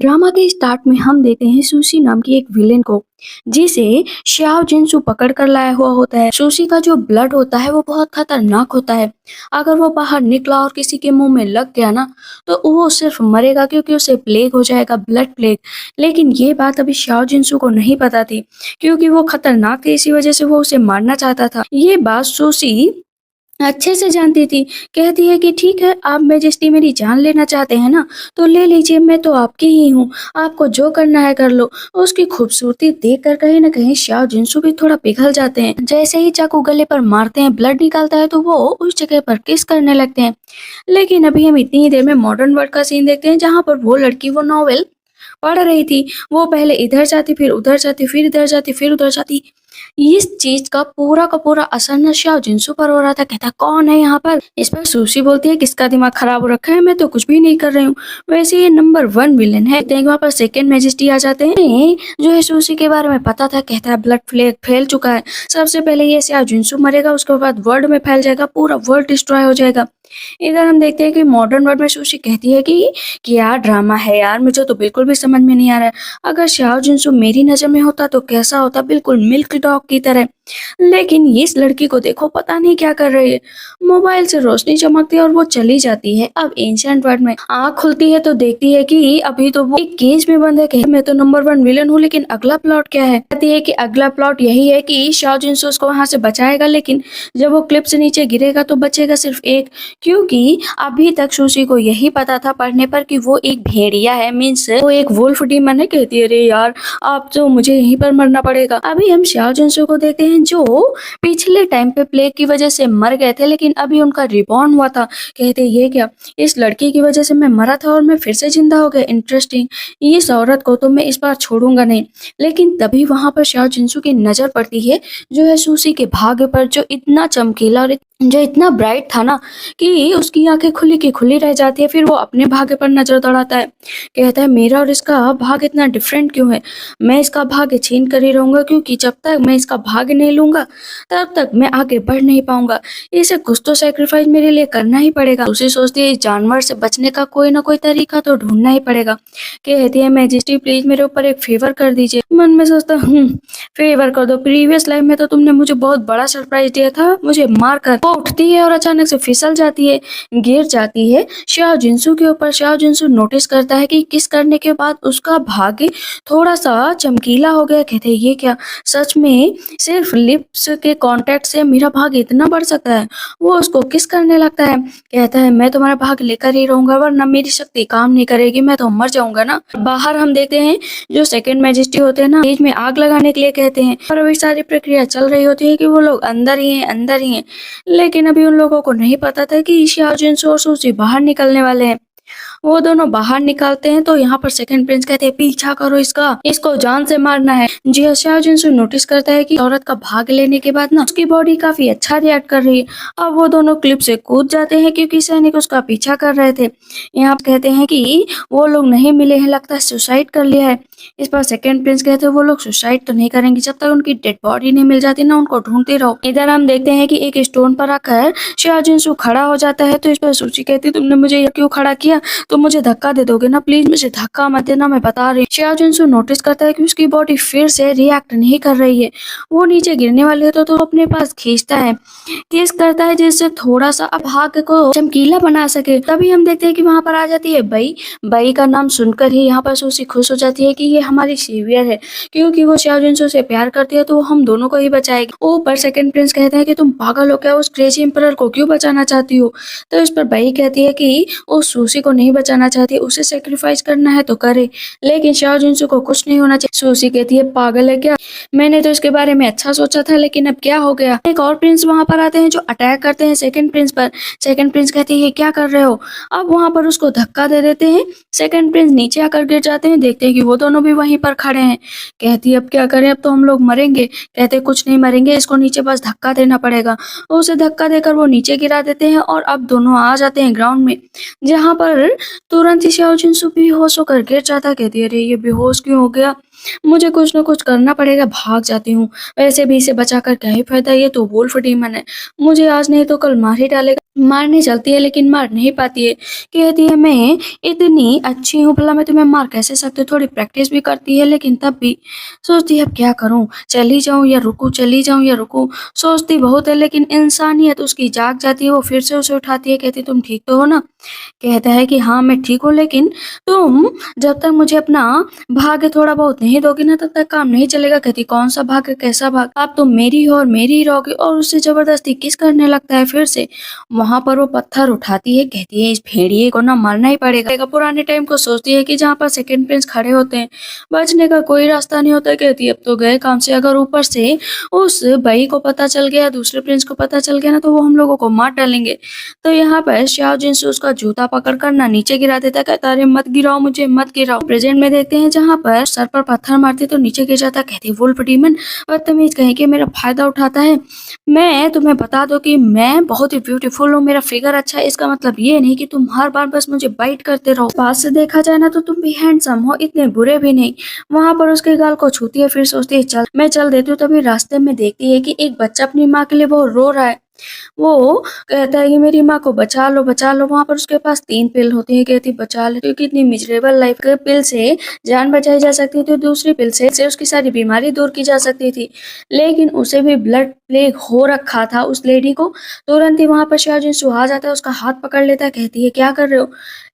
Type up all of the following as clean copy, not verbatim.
Drama के start में हम देखते हैं सुशी नाम की एक विलेन को, जिसे श्याओ जिनसू पकड़ कर लाया हुआ होता है। सुशी का जो ब्लड होता है वो बहुत खतरनाक होता है। अगर वो बाहर निकला और किसी के मुंह में लग गया ना, तो वो सिर्फ मरेगा, क्योंकि उसे प्लेग हो जाएगा, ब्लड प्लेग। लेकिन ये बात अभी श्याओ जिनसू को नहीं पता थी, क्योंकि वो खतरनाक थी, इसी वजह से वो उसे मारना चाहता था। ये बात सुशी अच्छे से जानती थी। कहती है कि ठीक है, आप मेजेस्टी मेरी जान लेना चाहते हैं ना, तो ले लीजिए, मैं तो आपकी ही हूँ, आपको जो करना है कर लो। उसकी खूबसूरती देखकर कहीं ना कहीं श्याओ जिनसू भी थोड़ा पिघल जाते हैं। जैसे ही चाकू गले पर मारते हैं, ब्लड निकालता है, तो वो उस जगह पर किस करने लगते हैं। लेकिन अभी हम इतनी ही देर में मॉडर्न वर्ल्ड का सीन देखते हैं, जहाँ पर वो लड़की वो नॉवेल पढ़ रही थी। वो पहले इधर जाती, फिर उधर जाती, फिर इधर जाती, फिर उधर जाती। इस चीज का पूरा असर नशा जिनसू पर हो रहा था। कहता कौन है यहाँ पर। इस पर सुशी बोलती है किसका दिमाग खराब हो रखा है, मैं तो कुछ भी नहीं कर रही हूँ। वैसे ये नंबर 1 विलन है। वहाँ पर सेकंड मैजेस्टी आ जाते हैं। इन्हें जो है सुशी के बारे में पता था। कहता है ब्लड फ्लेग फैल चुका है, सबसे पहले ये श्याओ जिनसू मरेगा, उसके बाद वर्ल्ड में फैल जाएगा, पूरा वर्ल्ड डिस्ट्रॉय हो जाएगा। इधर हम देखते हैं कि मॉडर्न वर्ल्ड में सुशी कहती है कि यार ड्रामा है यार, मुझे तो बिल्कुल भी समझ में नहीं आ रहा है। अगर श्याओ जिनसू मेरी नजर में होता तो कैसा होता, बिल्कुल मिल्क डॉग की तरह। लेकिन इस लड़की को देखो, पता नहीं क्या कर रही है। मोबाइल से रोशनी चमकती है और वो चली जाती है। अब एंशिएंट वर्ल्ड में आँख खुलती है तो देखती है कि अभी तो वो एक केज में बंद है। कहती मैं तो नंबर 1 विलन हूँ, लेकिन अगला प्लॉट क्या है। कहती है कि अगला प्लॉट यही है कि श्याओ जिनसू उसको वहां से बचाएगा, लेकिन जब वो क्लिप से नीचे गिरेगा तो बचेगा सिर्फ एक। क्योंकि अभी तक सुशी को यही पता था पढ़ने पर कि वो एक भेड़िया है, मीन्स वो एक वुल्फ डीमन है। कहती है अरे यार, अब तो मुझे यहीं पर मरना पड़ेगा। अभी हम श्याओ जिनसू को देखते हैं, जो पिछले टाइम पे प्लेग की वजह से मर गए थे, लेकिन अभी उनका रिबॉर्न हुआ था। कहते ये क्या, इस लड़की की वजह से मैं मरा था और मैं फिर से जिंदा हो गया, इंटरेस्टिंग। इस औरत को तो मैं इस बार छोड़ूंगा नहीं। लेकिन तभी वहां पर श्याओ जिनसू की नजर पड़ती है जो है सुशी के भाग्य पर, जो इतना चमकीला और जो इतना ब्राइट था ना कि उसकी आंखें खुली की खुली रह जाती है। फिर वो अपने भाग्य पर नजर दौड़ाता है। कहता है मेरा और इसका भाग्य इतना डिफरेंट क्यों है। मैं इसका भाग्य छीन कर ही रहूंगा, क्योंकि जब तक मैं इसका भाग्य नहीं लूंगा तब तक मैं आगे बढ़ नहीं पाऊंगा। इसे कुछ तो सेक्रीफाइस मेरे लिए करना ही पड़ेगा। उसे सोचती है इस जानवर से बचने का कोई ना कोई तरीका तो ढूंढना ही पड़ेगा। कहती है मैजेस्टी प्लीज मेरे ऊपर एक फेवर कर दीजिए। मन में सोचता फेवर कर दो, प्रीवियस लाइफ में तो तुमने मुझे बहुत बड़ा सरप्राइज दिया था, मुझे मार कर। वो उठती है और अचानक से फिसल जाती है, गिर जाती है श्याओ जिनसू के ऊपर। श्याओ जिनसू नोटिस करता है कि किस करने के बाद उसका भाग्य थोड़ा सा चमकीला हो गया। कहते हैं ये क्या, सच में सिर्फ लिप्स के कांटेक्ट से मेरा भाग्य इतना बढ़ सकता है। वो उसको किस करने लगता है। कहता है मैं तुम्हारा भाग्य लेकर ही रहूंगा, वरना मेरी शक्ति काम नहीं करेगी, मैं तो मर जाऊंगा ना। बाहर हम देखते हैं जो सेकंड मैजेस्टी होते हैं ना, तेज में आग लगाने के लिए कहते हैं, और अभी सारी प्रक्रिया चल रही होती है कि वो लोग अंदर ही हैं, अंदर ही हैं। लेकिन अभी उन लोगों को नहीं पता था कि श्याओ जिनसू और सुशी बाहर निकलने वाले हैं। वो दोनों बाहर निकालते हैं तो यहाँ पर सेकंड प्रिंस कहते हैं पीछा करो इसका, इसको जान से मारना है। जी श्याओ जिनसू नोटिस करता है कि औरत का भाग लेने के बाद ना उसकी बॉडी काफी अच्छा रिएक्ट कर रही है। अब वो दोनों क्लिप से कूद जाते हैं, क्योंकि सैनिक उसका पीछा कर रहे थे। यहाँ कहते हैं कि वो लोग नहीं मिले हैं, लगता है सुसाइड कर लिया है। इस पर सेकंड प्रिंस कहते हैं वो लोग सुसाइड तो नहीं करेंगे, जब तक उनकी डेड बॉडी नहीं मिल जाती ना, उनको ढूंढते रहो। इधर हम देखते हैं कि एक स्टोन पर आकर श्याओ जिनसू खड़ा हो जाता है। तो इस पर सुशी कहती है तुमने मुझे क्यों खड़ा किया, तो मुझे धक्का दे दोगे ना, प्लीज मुझे धक्का मत देना, मैं बता रही हूँ। श्याओ जिनसू नोटिस करता है कि उसकी बॉडी फिर से रिएक्ट नहीं कर रही है। वो नीचे गिरने वाली है तो अपने पास खींचता है, किस करता है, जिससे थोड़ा सा भाग्य को चमकीला बना सके। तभी हम देखते हैं कि वहां पर आ जाती है बई। बई का नाम सुनकर ही यहाँ पर सुशी खुश हो जाती है कि ये हमारी सेवियर है, क्योंकि वो श्याओ जिनसू से प्यार करती है, तो वो हम दोनों को ही बचाएगी। ऊपर सेकंड प्रिंस कहते हैं कि तुम पागल हो क्या, उस क्रेजी एम्परर को क्यों बचाना चाहती हो। तो इस पर बई कहती है कि वो सुशी को नहीं बचाना चाहती, उसे सेक्रीफाइस करना है तो करे, लेकिन श्याओ जिनसू को कुछ नहीं होना चाहिए। सुशी कहती है पागल है क्या, मैंने तो इसके बारे में अच्छा सोचा था, लेकिन अब क्या हो गया। एक और प्रिंस वहां पर आते हैं जो अटैक करते हैं सेकंड प्रिंस पर। सेकंड प्रिंस कहते हैं ये क्या कर रहे हो। अब वहां पर उसको धक्का दे देते हैं। सेकंड प्रिंस नीचे आकर गिर जाते हैं। देखते हैं कि वो दोनों भी वहीं पर खड़े हैं। कहती है अब क्या करें, अब तो हम लोग मरेंगे। कहते कुछ नहीं मरेंगे, इसको नीचे बस धक्का देना पड़ेगा। उसे धक्का देकर वो नीचे गिरा देते हैं और अब दोनों आ जाते हैं ग्राउंड में, जहाँ पर तुरंत ही श्याओ जिनसू बेहोश होकर गिर जाता। कहती है अरे ये बेहोश क्यों हो गया। मुझे कुछ न कुछ करना पड़ेगा, भाग जाती हूँ। वैसे भी इसे बचाकर क्या ही फ़ायदा, ये तो वुल्फ डीमन है। मुझे आज नहीं तो कल मार ही डालेगा। मारने चलती है लेकिन मार नहीं पाती है। कहती है मैं इतनी अच्छी हूँ, भला मैं तुम्हें मार कैसे सकती हूँ? थोड़ी प्रैक्टिस भी करती है लेकिन तब भी सोचती है अब क्या करूँ? चली जाऊँ या रुकूँ, चली जाऊँ या रुकूँ? सोचती बहुत है लेकिन इंसानियत उसकी जाग जाती है। वो फिर से उसे उठाती है, कहती तुम ठीक तो हो ना? कहता है कि हाँ मैं ठीक हूँ, लेकिन तुम जब तक मुझे अपना भाग्य थोड़ा बहुत नहीं दोगी ना तब तक काम नहीं चलेगा। कहती कौन सा भाग्य, कैसा भाग्य? आप तो मेरी हो और मेरी ही रहोगे। और उससे जबरदस्ती किस करने लगता है फिर से। वहां पर वो पत्थर उठाती है, कहती है इस भेड़िए को ना मारना ही पड़ेगा। पुराने टाइम को सोचती है कि जहाँ पर सेकंड प्रिंस खड़े होते हैं, बचने का कोई रास्ता नहीं होता। कहती है अब तो गए काम से। अगर ऊपर से उस बई को पता चल गया, दूसरे प्रिंस को पता चल गया ना, तो वो हम लोगों को मार डालेंगे। तो यहाँ पर श्याओ जिनसु उसका जूता पकड़ कर ना नीचे गिरा देता है। कहता अरे मत गिराओ मुझे, मत गिराओ। प्रेजेंट में देखते हैं जहाँ पर सर पर पत्थर मारते तो नीचे गिर जाता। कहती वुल्फ डीमन बदतमीज कहीं के मेरा फायदा उठाता है। मैं तुम्हें बता दो कि मैं बहुत ही ब्यूटीफुल हूँ, मेरा फिगर अच्छा है, इसका मतलब ये नहीं कि तुम हर बार बस मुझे बाइट करते रहो। पास से देखा जाए ना तो तुम भी हैंडसम हो, इतने बुरे भी नहीं। वहां पर उसके गाल को छूती है, फिर सोचती है चल मैं चल देती हूँ। तभी रास्ते में देखती है कि एक बच्चा अपनी माँ के लिए वो रो रहा है। वो कहता है कि मेरी माँ को बचा लो, बचा लो। वहाँ पर उसके पास 3 पिल होती है। कहती बचा ले, क्योंकि इतनी मिजरेबल लाइफ के पिल से जान बचाई जा सकती थी, दूसरी पिल से उसकी सारी बीमारी दूर की जा सकती थी। लेकिन उसे भी ब्लड प्लेग हो रखा था उस लेडी को। तुरंत ही वहाँ पर शाहजिन आ जाता है, उसका हाथ पकड़ लेता है। कहती है क्या कर रहे हो?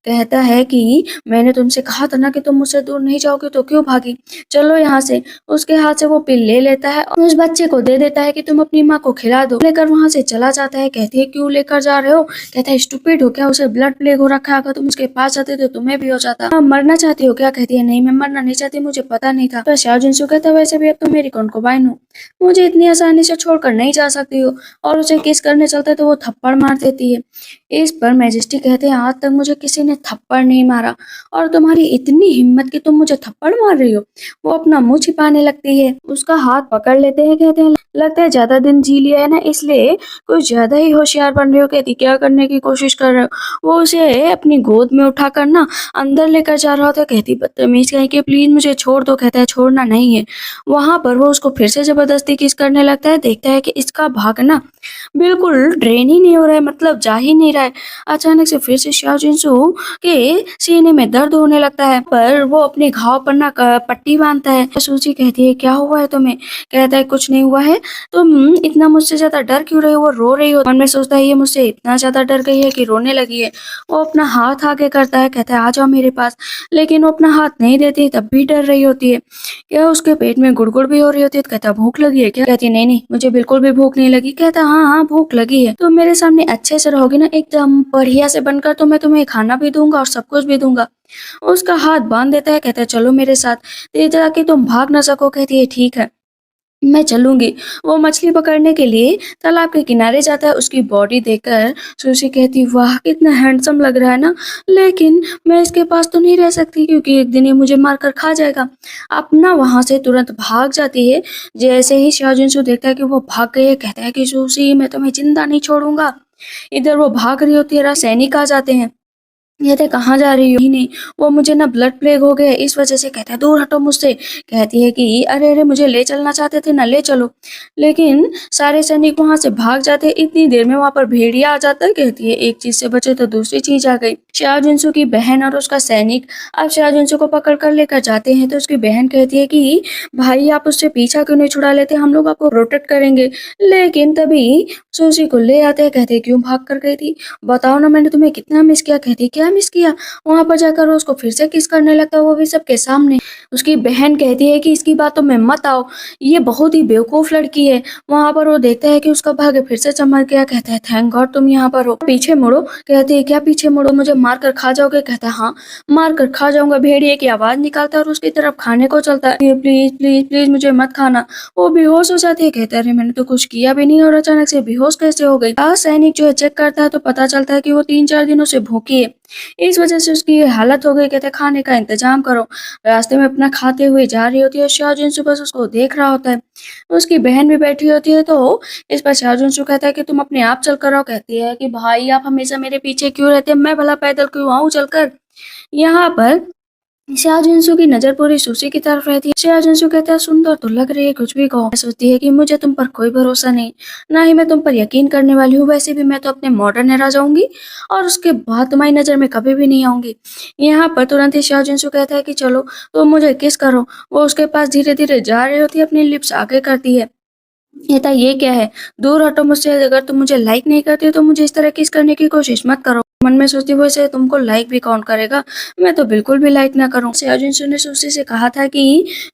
कहता है कि मैंने तुमसे कहा था ना कि तुम मुझसे दूर नहीं जाओगे, तो क्यों भागी? चलो यहाँ से। उसके हाथ से वो पिल ले लेता है और उस बच्चे को दे देता है कि तुम अपनी माँ को खिला दो। लेकर वहां से चला जाता है। कहती है क्यों लेकर जा रहे हो? कहता है स्टूपिड हो क्या, उसे ब्लड प्लेग हो रखा है, अगर तुम उसके पास जाते तो तुम्हें भी हो जाता। हाँ, मरना चाहती हो क्या? कहती है नहीं मैं मरना नहीं चाहती, मुझे पता नहीं था। तो शाओ जिनसु कहता है वैसे भी अब तो मेरी कॉन्कुबाइन हो, मुझे इतनी आसानी से छोड़कर नहीं जा सकती हो। और उसे किस करने चलता है तो वो थप्पड़ मार देती है। इस पर मैजेस्टी कहते हैं आज तक मुझे किसी ने थप्पड़ नहीं मारा, और तुम्हारी इतनी हिम्मत कि तुम मुझे थप्पड़ मार रही हो। वो अपना मुंह छिपाने लगती है, उसका हाथ पकड़ लेते हैं। कहते हैं लगता है ज्यादा दिन जी लिया है ना, इसलिए कुछ ज्यादा ही होशियार बन रही हो। कहती क्या करने की कोशिश कर रहे हो? वो उसे अपनी गोद में उठाकर ना अंदर लेकर जा रहा होता है। कहती बदतमीज कहीं के, प्लीज मुझे छोड़ दो। कहता है छोड़ना नहीं है। वहां पर वो उसको फिर से जबरदस्ती किस करने लगता है। देखता है कि इसका भागना बिल्कुल ड्रेन ही नहीं हो रहा है, मतलब जा ही नहीं रहा है। अचानक से फिर से शाओ जिनसु के सीने में दर्द होने लगता है, पर वो अपने घाव पर ना पट्टी बांधता है। सूची कहती है क्या हुआ है तुम्हें? कहता है कुछ नहीं हुआ है, तुम इतना मुझसे ज्यादा डर क्यों रहे हो? वो रो रही हो। मन में सोचता है ये मुझसे इतना ज्यादा डर गई है कि रोने लगी है। वो अपना हाथ आगे करता है, कहता है आ जाओ मेरे पास, लेकिन वो अपना हाथ नहीं देती, तब भी डर रही होती है। क्या उसके पेट में गुड़गुड़ भी हो रही होती है। तो कहता भूख लगी है क्या? कहती है नहीं नहीं मुझे बिल्कुल भी भूख नहीं लगी। कहता हाँ हाँ भूख लगी है, तो मेरे सामने अच्छे से रहोगी ना एकदम बढ़िया से बनकर, तो मैं तुम्हें खाना भी दूंगा और सब कुछ भी दूंगा। उसका हाथ बांध देता है। कहता है चलो मेरे साथ, तेज ताकि तुम भाग ना सको। कहती है ठीक है मैं चलूंगी। वो मछली पकड़ने के लिए तालाब के किनारे जाता है। उसकी बॉडी देखकर सुशी कहती वाह कितना हैंडसम लग रहा है ना, लेकिन मैं इसके पास तो नहीं रह सकती क्योंकि एक दिन ये मुझे मारकर खा जाएगा। अपना वहां से तुरंत भाग जाती है। जैसे ही शाओजिनसु देखता है कि वो भाग गई है, कहता है कि सुशी मैं तुम्हें जिंदा नहीं छोड़ूंगा। इधर वो भाग रही होती है, सैनिक आ जाते हैं। कहते कहाँ जा रही हो? ही नहीं, वो मुझे ना ब्लड प्लेग हो गया है, इस वजह से। कहता है दूर हटो मुझसे। कहती है कि अरे अरे मुझे ले चलना चाहते थे ना, ले चलो। लेकिन सारे सैनिक वहां से भाग जाते हैं। इतनी देर में वहां पर भेड़िया आ जाता है। कहती है एक चीज से बचे तो दूसरी चीज आ गई। शाह जुनसु की बहन और उसका सैनिक अब शाह जुनसु को पकड़ कर लेकर जाते हैं। तो उसकी बहन कहती है कि भाई आप उससे पीछा क्यों नहीं छुड़ा लेते, हम लोग आपको प्रोटेक्ट करेंगे। लेकिन तभी सुशी को ले आते हैं। कहते क्यों भाग कर गई थी, बताओ ना मैंने तुम्हें कितना मिस किया। कहती क्या मिस किया? वहां पर जाकर वो उसको फिर से किस करने लगता है, वो भी सबके सामने। उसकी बहन कहती है कि इसकी बातों में मत आओ, ये बहुत ही बेवकूफ लड़की है। वहां पर वो देखता है कि उसका भाग्य फिर से चमक गया। कहता है थैंक गॉड तुम यहाँ पर हो, पीछे मुड़ो। कहती है क्या पीछे मुड़ो, मुझे मार कर खा जाओगे? कहता है हाँ मार कर खा जाऊंगा। भेड़िए की आवाज निकालता है और उसकी तरफ खाने को चलता है। प्लीज प्लीज प्लीज मुझे मत खाना। वो बेहोश हो जाती है। कहता है अरे मैंने तो कुछ किया भी नहीं और अचानक से बेहोश कैसे हो गई? सैनिक जो है चेक करता है तो पता चलता है कि वो 3-4 दिनों से भूखी है, इस वजह से उसकी ये हालत हो गई। कहते खाने का इंतजाम करो। रास्ते में अपना खाते हुए जा रही होती है। शाहजुनसु बस उसको देख रहा होता है। उसकी बहन भी बैठी होती है। तो इस पर शाहजुनसु कहता है कि तुम अपने आप चल कर आओ। कहती है कि भाई आप हमेशा मेरे पीछे क्यों रहते हैं, मैं भला पैदल क्यों आऊं चलकर। यहाँ पर शिया जिनसू की नजर पूरी सुशी की तरफ रहती है। शिया जिनसू कहता है सुंदर तो लग रही है, कुछ भी कहो। सोचती है कि मुझे तुम पर कोई भरोसा नहीं, ना ही मैं तुम पर यकीन करने वाली हूँ। वैसे भी मैं तो अपने मॉडर्न एरा जाऊंगी और उसके बाद तुम्हारी नजर में कभी भी नहीं आऊंगी। यहाँ पर तुरंत ही शिया जिनसू कहता है कि चलो तो मुझे किस करो। वो उसके पास धीरे धीरे जा रही होती है, अपनी लिप्स आगे करती है। कहता ये क्या है, दूर हटो मुझसे। अगर तुम मुझे लाइक नहीं करती हो तो मुझे इस तरह किस करने की कोशिश मत करो। मन में सोचती वो इसे तुमको लाइक भी कौन करेगा, मैं तो बिल्कुल भी लाइक ना करूं। सियाजुन ने सुशी से कहा था कि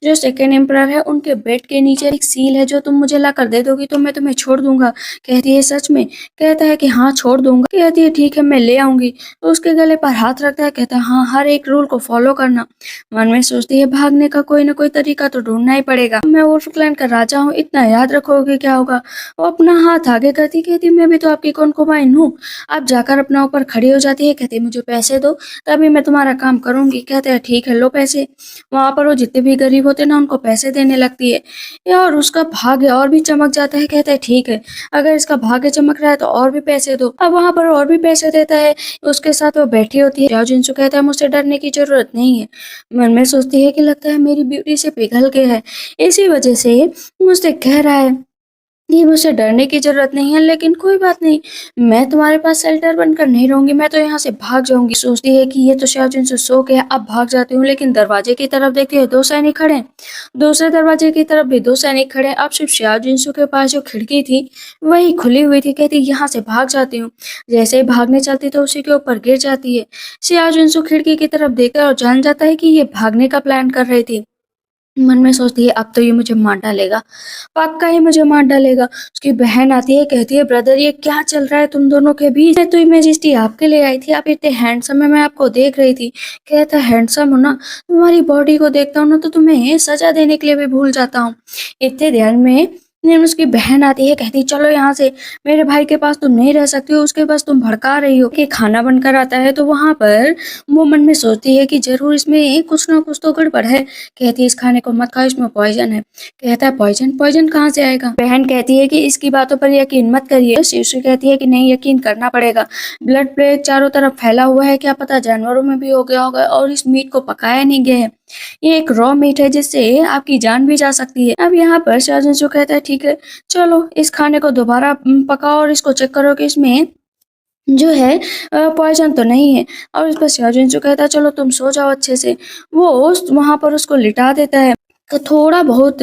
जो सेकेंड एम्परर है उनके बेड के नीचे एक सील है, जो तुम मुझे ला कर दे दोगी तो मैं तुम्हें छोड़ दूंगा। कहती है सच में? कहता है कि हाँ छोड़ दूंगा। कहती है ठीक है मैं ले आऊंगी। तो उसके गले पर हाथ रखता है, कहता है हाँ हर एक रूल को फॉलो करना। मन में सोचती है भागने का कोई ना कोई तरीका तो ढूंढना ही पड़ेगा। मैं वुल्फक्लैंड का राजा हूँ, इतना याद रखोगे क्या होगा। वो अपना हाथ आगे करती, कहती मैं भी तो आपकी कॉन्कुबाइन हूँ। आप जाकर अपना ऊपर खड़ी हो जाती है, कहती मुझे पैसे दो तभी मैं तुम्हारा काम करूंगी। कहते हैं ठीक है लो पैसे। वहां पर वो जितने भी गरीब होते हैं ना उनको पैसे देने लगती है, और उसका भाग्य और भी चमक जाता है। कहते हैं ठीक है अगर इसका भाग्य चमक रहा है तो और भी पैसे दो। अब वहां पर और भी पैसे देता है। उसके साथ वो बैठी होती है। जाओ जिनसु कहता है मुझसे डरने की जरूरत नहीं है। मन में सोचती है कि लगता है मेरी ब्यूटी से पिघल गया है, इसी वजह से मुझसे कह रहा है कि मुझे डरने की जरूरत नहीं है। लेकिन कोई बात नहीं, मैं तुम्हारे पास शेल्टर बनकर नहीं रहूंगी, मैं तो यहाँ से भाग जाऊंगी। सोचती है कि ये तो शायद से सो के अब भाग जाती हूँ। लेकिन दरवाजे की तरफ देखती है दो सैनिक खड़े हैं। दूसरे दरवाजे की तरफ भी दो सैनिक खड़े हैं। अब सिर्फ शियाजुंसु के पास जो खिड़की थी वही खुली हुई थी। कहती यहाँ से भाग जाती हूँ। जैसे ही भागने चलती तो उसी के ऊपर गिर जाती है। शियाजुंसु खिड़की की तरफ देखकर और जान जाता है कि ये भागने का प्लान कर रही थी। मन में सोचती है अब तो ये मुझे मार डालेगा, पक्का ही मुझे मार डालेगा। उसकी बहन आती है, कहती है ब्रदर ये क्या चल रहा है तुम दोनों के बीच। मैं तो मैजेस्टी आपके लिए आई थी, आप इतने हैंडसम है, मैं आपको देख रही थी। कहता हैंडसम हो ना, तुम्हारी बॉडी को देखता हूँ ना तो तुम्हें सजा देने के लिए भी भूल जाता हूँ। इतने ध्यान में उसकी बहन आती है, कहती चलो यहाँ से, मेरे भाई के पास तुम नहीं रह सकती हो, उसके पास तुम भड़का रही हो। कि खाना बनकर आता है तो वहां पर वो मन में सोचती है कि जरूर इसमें कुछ ना कुछ तो गड़बड़ है। कहती है इस खाने को मत खाओ, इसमें पॉइजन है। कहता है पॉइजन? पॉइजन कहाँ से आएगा? बहन कहती है कि इसकी बातों पर यकीन मत करिए। शिशु कहती है कि नहीं यकीन करना पड़ेगा, ब्लड प्लेग चारों तरफ फैला हुआ है, क्या पता जानवरों में भी हो गया होगा और इस मीट को पकाया नहीं गया है। ये एक रॉ मीट है जिससे आपकी जान भी जा सकती है। अब यहाँ पर शाहजहां कहता है ठीक है चलो इस खाने को दोबारा पकाओ और इसको चेक करो कि इसमें जो है पॉइजन तो नहीं है। और इस पर शाहजहां कहता है चलो तुम सो जाओ अच्छे से। वो वहां पर उसको लिटा देता है। तो थोड़ा बहुत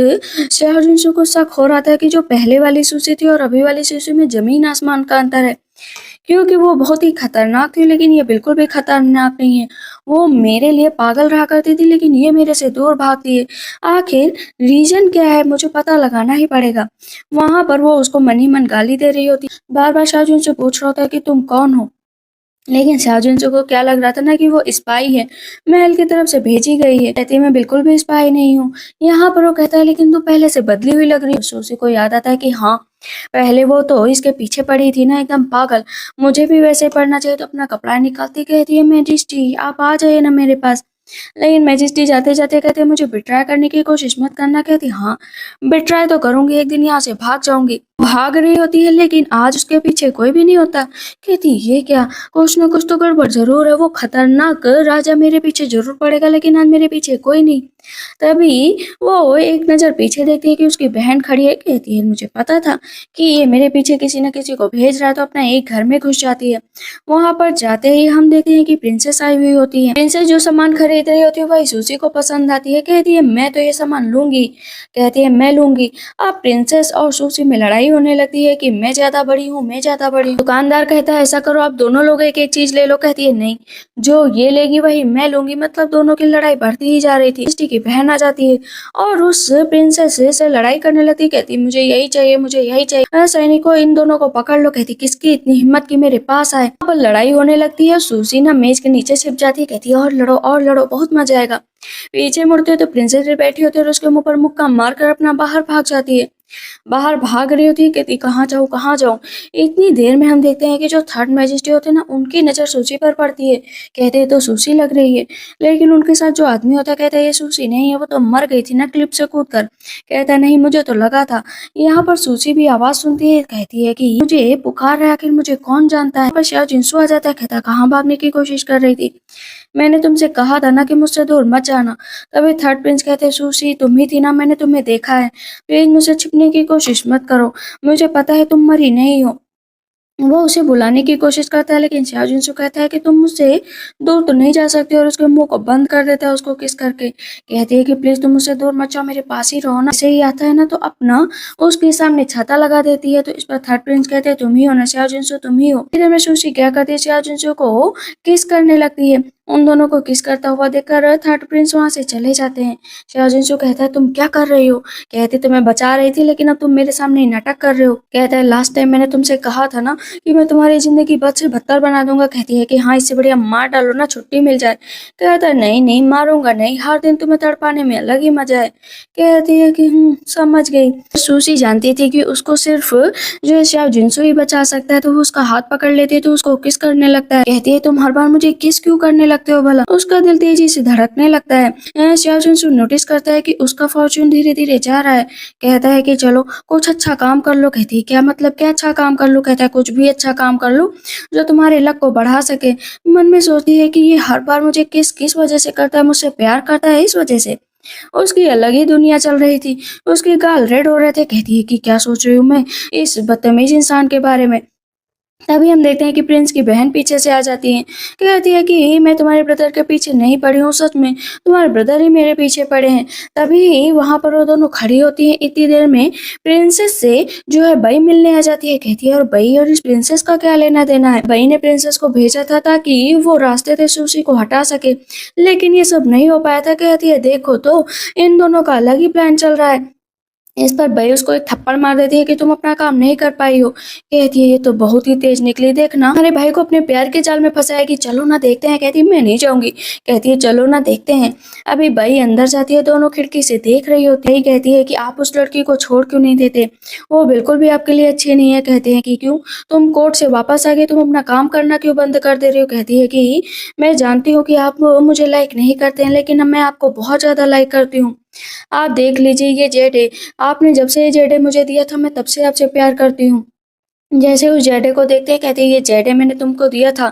शाहजहां को शक हो रहा था कि जो पहले वाली सुशी थी और अभी वाली सुशी में जमीन आसमान का अंतर है, क्योंकि वो बहुत ही खतरनाक थी लेकिन ये बिल्कुल भी खतरनाक नहीं है। वो मेरे लिए पागल रहा करती थी लेकिन ये मेरे से दूर भागती है। आखिर रीजन क्या है मुझे पता लगाना ही पड़ेगा। वहां पर वो उसको मन ही मन गाली दे रही होती, बार बार शाहजहां से पूछ रहा होता है कि तुम कौन हो। लेकिन शाहजहां को क्या लग रहा था ना कि वो स्पाई है, महल की तरफ से भेजी गई है। कहती है मैं बिल्कुल भी स्पाई नहीं हूँ। यहाँ पर वो कहता है लेकिन तू पहले से बदली हुई लग रही है। सुशी को याद आता है कि हाँ पहले वो तो इसके पीछे पड़ी थी ना एकदम पागल, मुझे भी वैसे पढ़ना चाहिए। तो अपना कपड़ा निकालती कहती है मैजिस्ट्री आप आ जाइए ना मेरे पास। लेकिन मैजिस्ट्री जाते जाते कहते हैं मुझे बिट्राई करने की कोशिश मत करना। कहती हाँ बिट्राई तो करूंगी, एक दिन यहाँ से भाग जाऊंगी। भाग रही होती है लेकिन आज उसके पीछे कोई भी नहीं होता। कहती ये क्या, कुछ ना कुछ तो गड़बड़ जरूर है। वो खतरनाक राजा मेरे पीछे जरूर पड़ेगा लेकिन आज मेरे पीछे कोई नहीं। तभी वो एक नजर पीछे देखती है कि उसकी बहन खड़ी है। कहती है मुझे पता था कि ये मेरे पीछे किसी न किसी को भेज रहा है। तो अपना एक घर में घुस जाती है। वहां पर जाते ही हम देखते हैं कि प्रिंसेस आई हुई होती है। प्रिंसेस जो सामान खरीद रही होती है वही सुशी को पसंद आती है। कहती है मैं तो ये सामान लूंगी। कहती है मैं लूंगी। अब प्रिंसेस और सुशी में लड़ाई होने लगती है कि मैं ज्यादा बड़ी हूँ, मैं ज्यादा बड़ी हूँ। दुकानदार कहता है ऐसा करो आप दोनों लोग एक एक चीज ले लो। कहती है नहीं, जो ये लेगी वही मैं लूंगी। मतलब दोनों की लड़ाई बढ़ती ही जा रही थी। मिस्टी की बहन आ जाती है और उस प्रिंसेस से लड़ाई करने लगती है। कहती मुझे यही चाहिए, मुझे यही चाहिए। सैनिकों इन दोनों को पकड़ लो। कहती किसकी इतनी हिम्मत कि मेरे पास आए। पर लड़ाई होने लगती है। सुशी ना मेज के नीचे छिप जाती है। कहती है और लड़ो बहुत मजा आएगा। पीछे मुड़ते हो तो प्रिंसेस भी बैठी होती है और उसके मुंह पर मुक्का मारकर अपना बाहर भाग जाती है। बाहर भाग रही होती है, कहती कहाँ जाऊँ कहाँ जाऊँ। इतनी देर में हम देखते हैं कि जो थर्ड मैजिस्ट्रेट होते हैं ना, उनकी नज़र सूसी पर पड़ती है। कहते हैं तो सूसी लग रही है, लेकिन उनके साथ जो आदमी होता है कहता है ये सूसी नहीं है, वो तो मर गई थी ना क्लिप से कूद कर। कहता है नहीं, मुझे तो लगा था। यहाँ पर सूसी भी आवाज़ सुनती है, कहती है कि मुझे पुकार रहा है, आखिर मुझे कौन जानता है। पर शाह जिनसू आ जाता है, कहता है कहाँ भागने की कोशिश कर रही थी, मैंने तुमसे कहा था ना कि मुझसे दूर मत जाना। तभी थर्ड प्रिंस कहते हैं सूसी तुम ही थी ना, मैंने तुम्हें देखा है, प्लीज मुझसे छिपने की कोशिश मत करो, मुझे पता है तुम मरी नहीं हो। वो उसे बुलाने की कोशिश करता है, लेकिन शाओ जिनसू कहता है कि तुम मुझसे दूर तो नहीं जा सकती, और उसके मुंह को बंद कर देता है उसको किस करके। कहती है कि प्लीज तुम मुझसे दूर मत जाओ, मेरे पास ही रहो ना। ऐसे ही आता है ना तो अपना उसके सामने छाता लगा देती है। तो इस पर थर्ड प्रिंस कहते हैं तुम ही हो ना शाओ जिनसू, तुम ही हो। इधर में सुशी क्या करती है, शाओ जिनसू को किस करने लगती है। उन दोनों को किस करता हुआ देखकर थर्ड प्रिंस वहां से चले जाते हैं। शाओ जिनसू कहता है तुम क्या कर रही हो। कहती तो मैं बचा रही थी, लेकिन अब तुम मेरे सामने ही नाटक कर रहे हो। कहता है लास्ट टाइम मैंने तुमसे कहा था ना कि मैं तुम्हारी जिंदगी बद से बदतर बना दूंगा। कहती है कि हाँ, इससे बढ़िया मार डालो ना, छुट्टी मिल जाए। कहता है नहीं नहीं, मारूंगा नहीं, हर दिन तुम्हें तड़पाने में अलग ही मजा है। कहती है कि समझ गई। सूसी जानती थी कि उसको सिर्फ जो है शाओ जिनसू ही बचा सकता है, तो वो उसका हाथ पकड़ लेती है, तो उसको किस करने लगता है। कहती है तुम हर बार मुझे किस क्यों करने लगते हो भला। उसका दिल तेजी से धड़कने लगता है। शाओ जिनसू नोटिस करता है कि उसका फॉर्च्यून धीरे धीरे जा रहा है। कहता है कि चलो कुछ अच्छा काम कर लो। कहती है क्या मतलब, क्या अच्छा काम कर लो। कहता है कुछ भी अच्छा काम कर लो जो तुम्हारे लक को बढ़ा सके। मन में सोचती है कि ये हर बार मुझे किस किस वजह से करता है, मुझसे प्यार करता है इस वजह से। उसकी अलग ही दुनिया चल रही थी, उसके गाल रेड हो रहे थे। कहती है कि क्या सोच रही हूँ मैं इस बदतमीज इंसान के बारे में। तभी हम देखते हैं कि प्रिंस की बहन पीछे से आ जाती है। कहती है कि मैं तुम्हारे ब्रदर के पीछे नहीं पड़ी हूँ, सच में तुम्हारे ब्रदर ही मेरे पीछे पड़े हैं। तभी वहां पर वो दोनों खड़ी होती हैं। इतनी देर में प्रिंसेस से जो है बई मिलने आ जाती है। कहती है और बई और इस प्रिंसेस का क्या लेना देना है। बई ने प्रिंसेस को भेजा था ताकि वो रास्ते से सूसी को हटा सके, लेकिन ये सब नहीं हो पाया था। कहती है देखो तो इन दोनों का अलग ही प्लान चल रहा है। इस पर बई उसको एक थप्पड़ मार देती है कि तुम अपना काम नहीं कर पाई हो। कहती है ये तो बहुत ही तेज निकली, देखना हमारे भाई को अपने प्यार के जाल में फंसाएगी, चलो ना देखते हैं। कहती है मैं नहीं जाऊंगी। कहती है चलो ना देखते हैं। अभी बई अंदर जाती है, दोनों खिड़की से देख रही होती है। कहती है कि आप उस लड़की को छोड़ क्यों नहीं देते, वो बिल्कुल भी आपके लिए अच्छी नहीं है। कहते हैं कि क्यों, तुम कोर्ट से वापस आ गए, तुम अपना काम करना क्यों बंद कर दे रही हो। कहती है कि मैं जानती हूँ कि आप मुझे लाइक नहीं करते हैं, लेकिन मैं आपको बहुत ज्यादा लाइक करती हूँ। आप देख लीजिए ये जेड है, आपने जब से ये जेडे मुझे दिया था, मैं तब से आपसे प्यार करती हूँ। जैसे उस जेडे को देखते हैं, कहते हैं ये जेडे मैंने तुमको दिया था,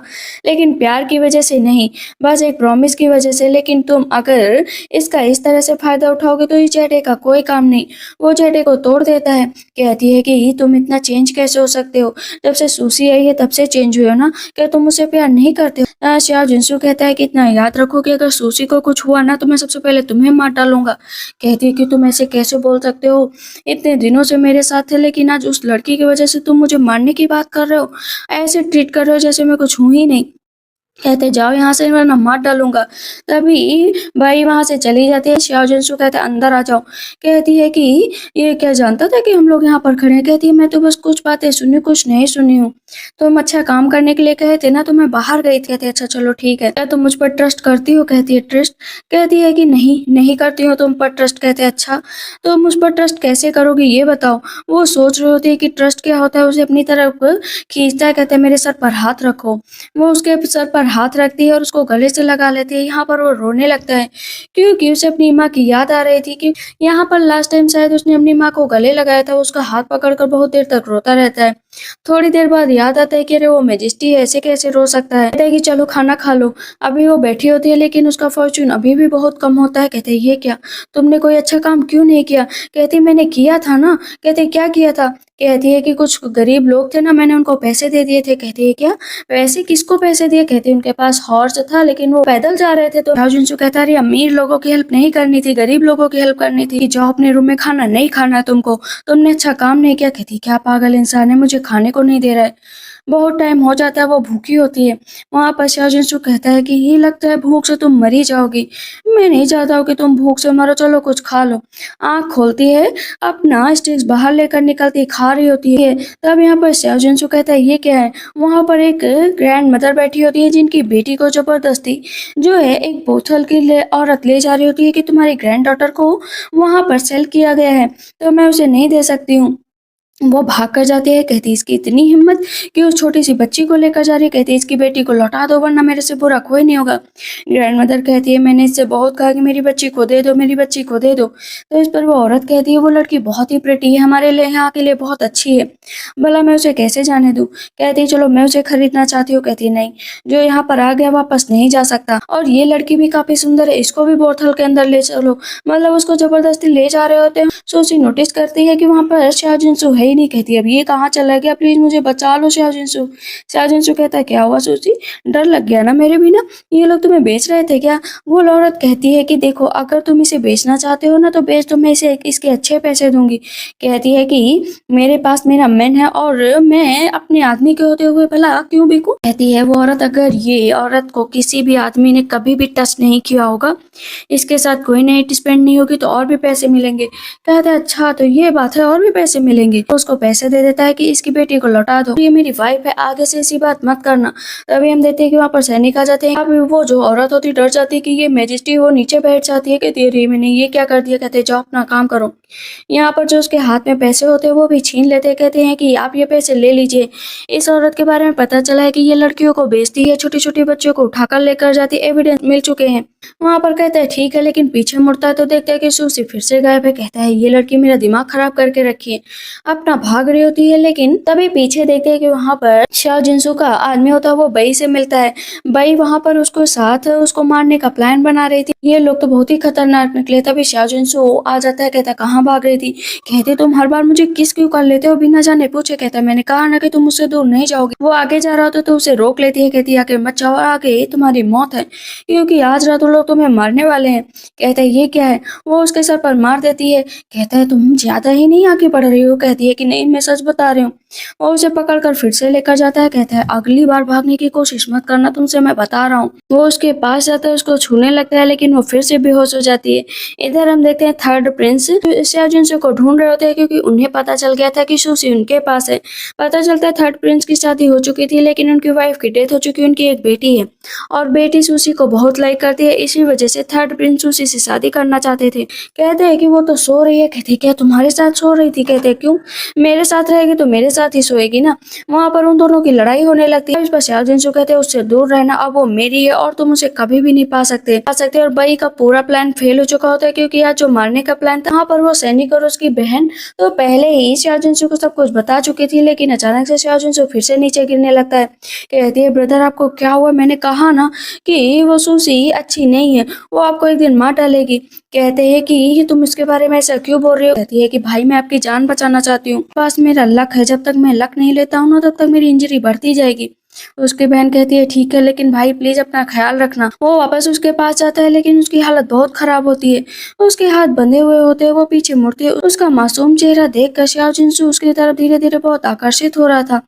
लेकिन प्यार की वजह से नहीं, बस एक प्रॉमिस की वजह से। लेकिन तुम अगर इसका इस तरह से फायदा उठाओगे तो इस जेडे का कोई काम नहीं। वो जेडे को तोड़ देता है। कहती है कि तुम इतना चेंज कैसे हो सकते हो, जब से सूसी आई है तब से चेंज हुए हो ना, क्या तुम मुझसे प्यार नहीं करते हो। श्याओ जिनसू कहता है कि इतना याद रखो कि अगर सूसी को कुछ हुआ ना तो मैं सबसे पहले तुम्हें मार डालूंगा। कहती है कि तुम ऐसे कैसे बोल सकते हो, इतने दिनों से मेरे साथ थे, लेकिन आज उस लड़की की वजह से तुम मुझे मारने की बात कर रहे हो, ऐसे ट्रीट कर रहे हो जैसे मैं कुछ हूं ही नहीं। कहते जाओ यहाँ से वरना मार डालूंगा। तभी भाई वहां से चली जाती है। श्याओ जिनसू कहते अंदर आ जाओ। कहती है कि ये क्या जानता था कि हम लोग यहाँ पर खड़े हैं। कहती है मैं तो बस कुछ बातें सुनी, कुछ नहीं सुनी हूँ। तुम अच्छा काम करने के लिए कहे थे ना, तो मैं बाहर गई थी। कहते अच्छा चलो ठीक है, क्या तुम मुझ पर ट्रस्ट करती हो। कहती है ट्रस्ट। कहती है कि नहीं नहीं करती हो तुम पर ट्रस्ट। कहते अच्छा तो मुझ पर ट्रस्ट कैसे करोगी ये बताओ। वो सोच रही होती है कि ट्रस्ट क्या होता है, उसे अपनी तरफ खींचता है। कहते मेरे सर पर हाथ रखो। वो उसके सर पर हाथ रखती है और उसको गले से लगा लेती है। यहाँ पर वो रोने लगता है, क्योंकि उसे अपनी माँ की याद आ रही थी कि यहाँ पर लास्ट टाइम शायद उसने अपनी माँ को गले लगाया था। उसका हाथ पकड़कर बहुत देर तक रोता रहता है। थोड़ी देर बाद याद आता है कि अरे वो मेजेस्टी है, ऐसे कैसे रो सकता है। कहता है कि चलो खाना खा लो। अभी वो बैठी होती है, लेकिन उसका फॉर्च्यून अभी भी बहुत कम होता है। कहते ये क्या, तुमने कोई अच्छा काम क्यों नहीं किया। कहती मैंने किया था ना। कहते क्या किया था। कहती है कि कुछ गरीब लोग थे ना, मैंने उनको पैसे दे दिए थे। कहती है क्या, वैसे किसको पैसे दिए। कहते उनके पास हॉर्स था, लेकिन वो पैदल जा रहे थे। तो राव जिनसू कहता है अमीर लोगों की हेल्प नहीं करनी थी, गरीब लोगों की हेल्प करनी थी। जाओ अपने रूम में, खाना नहीं खाना है तुमको, तुमने अच्छा काम नहीं किया। कहती क्या पागल इंसान है, मुझे खाने को नहीं दे रहा है। बहुत टाइम हो जाता है वो भूखी होती है। वहाँ पर शाओ जिनसू कहता है कि ये लगता है भूख से तुम मर ही जाओगी। मैं नहीं चाहता हूँ कि तुम भूख से मरो, चलो कुछ खा लो। आँख खोलती है, अपना स्टिक्स बाहर लेकर निकलती खा रही होती है। तब यहाँ पर शाओ जिनसू कहता है ये क्या है? वहाँ पर एक ग्रैंड मदर बैठी होती है जिनकी बेटी को जबरदस्ती जो है एक बोतल की औरत ले जा रही होती है कि तुम्हारी ग्रैंड डॉटर को वहाँ पर सेल किया गया है, तो मैं उसे नहीं दे सकती हूँ। वो भाग कर जाती है, कहती है इसकी इतनी हिम्मत कि उस छोटी सी बच्ची को लेकर जा रही है। कहती है इसकी बेटी को लौटा दो वरना मेरे से बुरा कोई नहीं होगा। ग्रैंड मदर कहती है मैंने इससे बहुत कहा कि मेरी बच्ची को दे दो, मेरी बच्ची को दे दो। तो इस पर वो औरत कहती है वो लड़की बहुत ही प्रिटी है, हमारे लिए यहाँ के लिए बहुत अच्छी है, भला मैं उसे कैसे जाने दूँ। कहती है चलो मैं उसे खरीदना चाहती हूँ। कहती है नहीं, जो यहाँ पर आ गया वापस नहीं जा सकता, और ये लड़की भी काफी सुंदर है, इसको भी बोतल के अंदर ले चलो। मतलब उसको जबरदस्ती ले जा रहे होते हैं। सोची नोटिस करती है कि वहाँ पर शाओ जिनसू है ही नहीं। कहती है अब ये कहाँ चला गया, प्लीज मुझे बचा लो शाओ जिनसू। शाओ जिनसू कहता है क्या हुआ सोची, डर लग गया ना मेरे भी ना, ये लोग तुम्हें बेच रहे थे क्या? वो औरत कहती है कि देखो अगर तुम इसे बेचना चाहते हो ना तो बेच दो, मैं इसे इसके अच्छे पैसे दूंगी। कहती है कि मेरे पास मेरा मैन है और मैं अपने आदमी के होते हुए भला क्यों बिकूं। कहती है वो औरत अगर ये औरत को किसी भी आदमी ने कभी भी टच नहीं किया होगा, इसके साथ कोई नाइट स्पेंड नहीं होगी तो और भी पैसे मिलेंगे। कहता है अच्छा तो ये बात है, और भी पैसे मिलेंगे। तो उसको पैसे दे देता है कि इसकी बेटी को लौटा दो, ये मेरी वाइफ है, आगे से ऐसी बात मत करना। तभी हम देखते हैं कि वहाँ पर सैनिक आ जाते हैं। अब वो जो औरत होती डर जाती है कि ये मैजिस्ट्री, वो नीचे बैठ जाती है। कहती है मैंने ये क्या कर दिया। कहते जाओ अपना काम करो। यहाँ पर जो उसके हाथ में पैसे होते हैं वो भी छीन लेते हैं। कहते हैं कि आप ये पैसे ले लीजिए। इस औरत के बारे में पता चला है कि ये लड़कियों को बेचती है, छोटी छोटी बच्चों को उठाकर लेकर जाती है, एविडेंस मिल चुके हैं। वहाँ पर कहता है ठीक है, लेकिन पीछे मुड़ता है तो देखता है कि सूसी फिर से गायब है। कहता है ये लड़की मेरा दिमाग खराब करके रखी है, अपना भाग रही होती है। लेकिन तभी पीछे देखते हैं कि वहाँ पर शाओ जिनसू का आदमी होता है, वो बई से मिलता है। बई वहाँ पर उसको साथ उसको मारने का प्लान बना रही थी। ये लोग तो बहुत ही खतरनाक निकले। तभी शाओ जिनसू आ जाता है, कहता है कहाँ भाग रही थी। कहते तुम हर बार मुझे किस क्यों कर लेते हो बिना जाने पूछे। कहता है मैंने कहा ना कि तुम मुझसे दूर नहीं जाओगे। वो आगे जा रहा होता तो उसे रोक लेती है। कहती है आगे मत जाओ, आगे तुम्हारी मौत है, क्योंकि आज रात वो लोग तुम्हें मारने वाले हैं। कहता है ये क्या है, वो उसके सर पर मार देती है। कहता है तुम ज्यादा ही नहीं आगे बढ़ रही हो। कहती है कि नहीं मैं सच बता रही हूँ। वो उसे पकड़कर फिर से लेकर जाता है। कहता है अगली बार भागने की कोशिश मत करना, तुमसे मैं बता रहा हूँ। वो उसके पास जाता है, उसको छूने लगता है, लेकिन वो फिर से बेहोश हो जाती है। इधर हम देखते हैं थर्ड प्रिंस शाओ जिनसू को ढूंढ रहे होते हैं, क्योंकि उन्हें पता चल गया था कि सूसी उनके पास है। पता चलता है थर्ड प्रिंस की शादी हो चुकी थी, लेकिन उनकी वाइफ की डेथ हो चुकी है। उनकी एक बेटी है और बेटी सूसी को बहुत लाइक करती है। इसी वजह से थर्ड प्रिंस सूसी से शादी करना चाहते थे। कहते हैं कि वो तो सो रही है। कहते क्या तुम्हारे साथ सो रही थी। कहते क्यों, मेरे साथ रहेगी तो मेरे साथ ही सोएगी ना। वहाँ पर उन दोनों की लड़ाई होने लगती है। इस पर शाओ जिनसू कहते हैं उससे दूर रहना, अब वो मेरी है और तुम उसे कभी भी नहीं पा सकते। और बई का पूरा प्लान फेल हो चुका होता है, क्योंकि आज जो मारने का प्लान था, वहाँ पर वो सैनिक और उसकी बहन तो पहले ही शाओ जिनसू को सब कुछ बता चुकी थी। लेकिन अचानक से शाओ जिनसू फिर से नीचे गिरने लगता है। कहती है ब्रदर आपको क्या हुआ, मैंने कहा ना कि वो सूसी अच्छी नहीं है, वो आपको एक दिन मार डालेगी। कहते हैं कि तुम इसके बारे में ऐसा क्यों बोल रहे हो। कहती है कि भाई मैं आपकी जान बचाना चाहती हूँ, पास मेरा लक है, जब तक मैं लक नहीं लेता हूँ ना तब तक मेरी इंजरी बढ़ती जाएगी। उसकी बहन कहती है ठीक है, लेकिन भाई प्लीज अपना ख्याल रखना। वो वापस उसके पास जाता है, लेकिन उसकी हालत बहुत खराब होती है। उसके हाथ बंधे हुए होते हैं। वो पीछे मुड़ती है। उसका मासूम चेहरा देख कर शाओ जिनसू उसकी तरफ धीरे धीरे बहुत आकर्षित हो रहा था।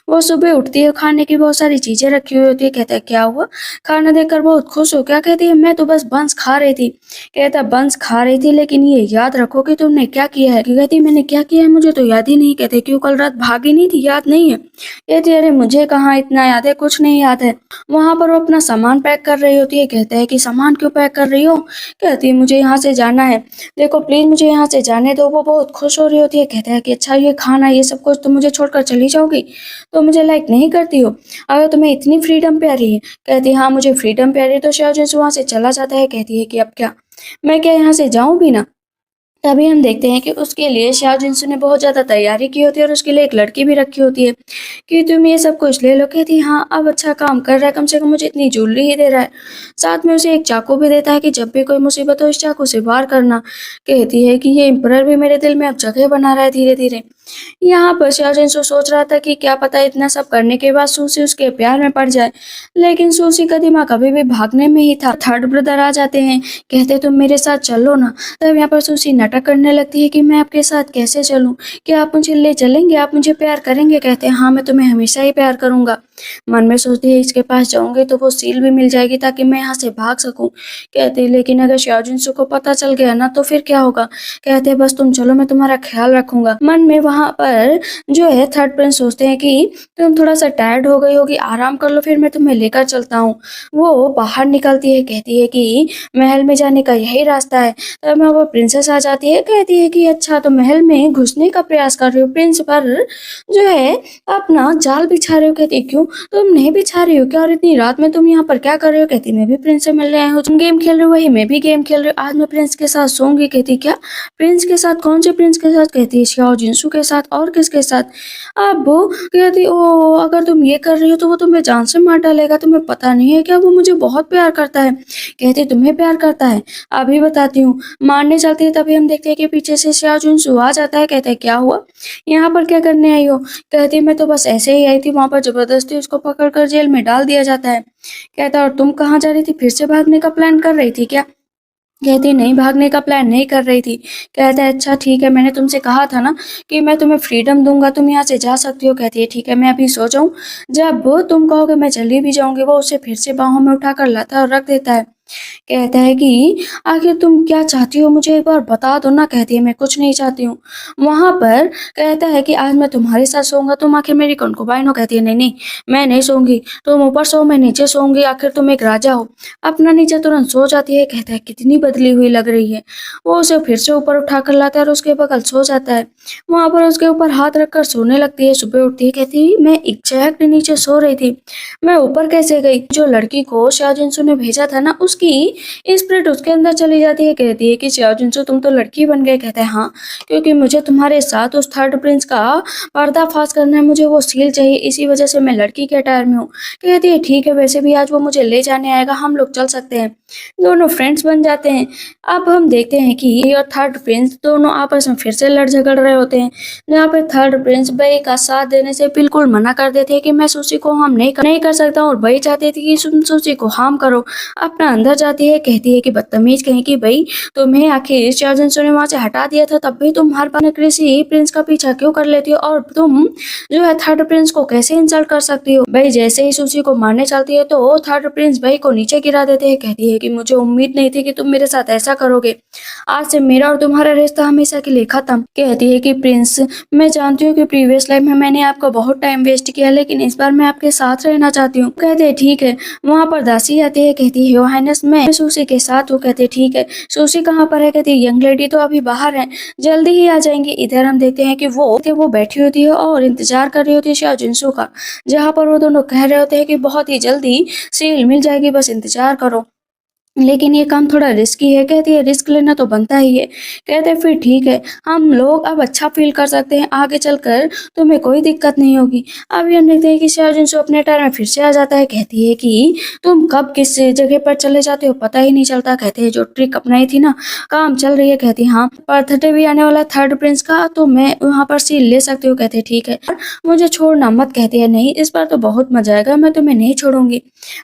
वो सुबह उठती है, खाने की बहुत सारी चीजें रखी हुई होती है। कहता है क्या हुआ, खाना देखकर बहुत खुश हो। क्या कहती है मैं तो बस बंस खा रही थी। कहता बंस खा रही थी, लेकिन ये याद रखो कि तुमने क्या किया है। कहती मैंने क्या किया है, मुझे तो याद ही नहीं। कहते क्यों, कल रात भागी नहीं थी, याद नहीं है। कहती अरे मुझे कहाँ इतना याद है, कुछ नहीं याद है। वहां पर वो अपना सामान पैक कर रही होती है। कहते हैं कि सामान क्यों पैक कर रही हो। कहती है मुझे यहाँ से जाना है, देखो प्लीज मुझे यहाँ से जाने दो। वो बहुत खुश हो रही होती है। कहता है कि अच्छा ये खाना ये सब कुछ तुम मुझे छोड़कर चली जाओगी, तो मुझे लाइक नहीं करती हो, अगर तुम्हें इतनी फ्रीडम प्यारी है। कहती है हाँ मुझे फ्रीडम प्यारी है। तो शाओ जिनसू वहां से चला जाता है। कहती है कि अब क्या, मैं क्या यहाँ से जाऊं भी ना। तभी हम देखते हैं कि उसके लिए शाओ जिनसू ने बहुत ज्यादा तैयारी की होती है और उसके लिए एक लड़की भी रखी होती है कि तुम ये सब कुछ ले लो। कहती है हाँ अब अच्छा काम कर रहा है, कम से कम मुझे इतनी ज्वेलरी ही दे रहा है। साथ में उसे एक चाकू भी देता है कि जब भी कोई मुसीबत हो इस चाकू से वार करना। कहती है कि ये एम्परर भी मेरे दिल में अब जगह बना रहा है धीरे धीरे। यहाँ पर शाओजिन सोच रहा था कि क्या पता इतना सब करने के बाद सूसी उसके प्यार में पड़ जाए, लेकिन सूसी का दिमाग अभी भी भागने में ही था। थर्ड ब्रदर आ जाते हैं, कहते तुम मेरे साथ चलो ना। तब यहाँ पर सूसी नाटक करने लगती है कि मैं आपके साथ कैसे चलूं, क्या आप मुझे ले चलेंगे, आप मुझे प्यार करेंगे। कहते हैं हाँ, मैं तुम्हें हमेशा ही प्यार करूंगा। मन में सोचती है इसके पास जाऊंगी तो वो सील भी मिल जाएगी ताकि मैं यहाँ से भाग सकूं। कहते हैं लेकिन अगर शाओजिन को पता चल गया ना तो फिर क्या होगा। कहते हैं बस तुम चलो, मैं तुम्हारा ख्याल रखूंगा। मन में वहां पर जो है थर्ड प्रिंस सोचते हैं कि तुम थोड़ा सा टायर्ड हो गई होगी, आराम कर लो, फिर मैं तुम्हें लेकर चलता हूँ। वो बाहर निकलती है, कहती है कि महल में जाने का यही रास्ता है। तब में वो प्रिंसेस आ जाती है, कहती है कि अच्छा तो महल में घुसने का प्रयास कर रही हो प्रिंस, पर जो है अपना जाल बिछा रहे हो। कहती है क्यों, तुम नहीं बिछा रही हो क्या, और इतनी रात में तुम यहाँ पर क्या कर रहे हो। कहती मैं भी प्रिंस से मिलने आई हूँ। तुम गेम खेल रहे हो, वही मैं भी गेम खेल रही हूँ। आज मैं प्रिंस के साथ सोऊंगी। कहती क्या, प्रिंस के साथ, कौन से प्रिंस के साथ। कहती है शाओ जिनसू के साथ। और किसके साथ। अब वो कहती ओ अगर तुम ये कर रही हो तो वो तुम्हें जान से मार डालेगा, तुम्हें पता नहीं है क्या, वो मुझे बहुत प्यार करता है। कहती तुम्हें प्यार करता है, अभी बताती हूँ। मारने चलती है, तभी हम देखते हैं कि पीछे से शाओ जिनसू आ जाता है। कहते हैं क्या हुआ, यहाँ पर क्या करने आई हो। कहती मैं तो बस ऐसे ही आई थी। वहां पर जबरदस्ती उसको पकड़कर जेल में डाल दिया जाता है। कहता और तुम कहाँ जा रही थी, फिर से भागने का प्लान कर रही थी क्या। कहती नहीं, भागने का प्लान नहीं कर रही थी। कहता है अच्छा ठीक है, मैंने तुमसे कहा था ना कि मैं तुम्हें फ्रीडम दूंगा, तुम यहाँ से जा सकती हो। कहती है ठीक है, मैं अभी सो जाऊं, जब तुम कहोगे मैं चली भी जाऊंगी। वो उसे फिर से बाहों में उठाकर लाता और रख देता है। कहता है कि आखिर तुम क्या चाहती हो, मुझे एक बार बता दो ना। कहती है मैं कुछ नहीं चाहती हूँ। वहां पर कहता है कि आज मैं तुम्हारे साथ सोऊंगा, तुम आखिर मेरी कंकुबाइन हो। कहती है नहीं नहीं, मैं नहीं सोऊंगी, तुम ऊपर सो, मैं नीचे सोऊंगी, आखिर तुम एक राजा हो। अपना नीचे तुरंत सो जाती है। कहता है कितनी बदली हुई लग रही है। वो उसे फिर से ऊपर उठा कर लाता है और उसके बगल सो जाता है। वहां पर उसके ऊपर हाथ रखकर सोने लगती है। सुबह उठती है, कहती मैं एग्जैक्ट नीचे सो रही थी, मैं ऊपर कैसे गई। जो लड़की को शाओ जिनसू ने भेजा था ना, उसकी स्पिरिट उसके अंदर चली जाती है। कहती है कि शाओ जिनसू तुम तो लड़की बन गए। कहता है हाँ, क्योंकि मुझे तुम्हारे साथ उस थर्ड प्रिंस का पर्दाफाश करना है, मुझे वो सील चाहिए, इसी वजह से मैं लड़की के अटायर में हूँ। कहती है ठीक है, वैसे भी आज वो मुझे ले जाने आएगा, हम लोग चल सकते हैं। दोनों फ्रेंड्स बन जाते हैं। अब हम देखते हैं कि ये और थर्ड प्रिंस दोनों आपस में फिर से लड़ झगड़ रहे होते हैं, जहाँ पे थर्ड प्रिंस बई का साथ देने से बिल्कुल मना कर देते हैं कि मैं सूसी को हार्म नहीं कर सकता हूँ, और बई चाहती थी कि तुम सूसी को हार्म करो। अपना अंदर जाती है, कहती है कि बदतमीज कहीं की बई, तुम्हें आखिर शाओ जिनसू ने वहां से हटा दिया था, तब भी तुम हर बार कृषि प्रिंस का पीछा क्यों कर लेती हो, और तुम जो है थर्ड प्रिंस को कैसे इंसल्ट कर सकती हो। बई जैसे ही सूसी को मारने चलती है तो थर्ड प्रिंस बई को नीचे गिरा देते हैं। कहती है कि मुझे उम्मीद नहीं थी कि तुम मेरे साथ ऐसा करोगे, आज से मेरा और तुम्हारा रिश्ता हमेशा के लिए खत्म। कहती है कि प्रिंस, मैं जानती हूँ कि प्रीवियस लाइफ में मैंने आपका बहुत टाइम वेस्ट किया, लेकिन इस बार मैं आपके साथ रहना चाहती हूँ। कहते हैं ठीक है। वहाँ पर दासी आती है, कहती है योर हाइनेस मैं सूसी के साथ हूँ। कहते ठीक है, सूसी कहाँ पर है। कहती यंग लेडी तो अभी बाहर है, जल्दी ही आ जाएंगे। इधर हम देखते हैं कि वो बैठी होती है और इंतजार कर रही होती है शाओ जिनसू का, जहाँ पर वो दोनों कह रहे होते हैं कि बहुत ही जल्दी सील मिल जाएगी, बस इंतजार करो, लेकिन ये काम थोड़ा रिस्की है। कहती है रिस्क लेना तो बनता ही है। कहते हैं फिर ठीक है, हम लोग अब अच्छा फील कर सकते हैं, आगे चलकर तुम्हें कोई दिक्कत नहीं होगी। अभी हम देखते हैं कि शाओ जिनसू अपने टाइम में फिर से आ जाता है। कहती है कि तुम कब किस जगह पर चले जाते हो पता ही नहीं चलता। कहते हैं जो ट्रिक अपनाई थी ना, काम चल रही है। कहती हाँ, बर्थडे भी आने वाला थर्ड प्रिंस का, तो मैं वहाँ पर सील ले सकती हूँ। कहते ठीक है, मुझे छोड़ना मत। कहती है नहीं, इस बार तो बहुत मजा आएगा, मैं तुम्हें नहीं छोड़ूंगी।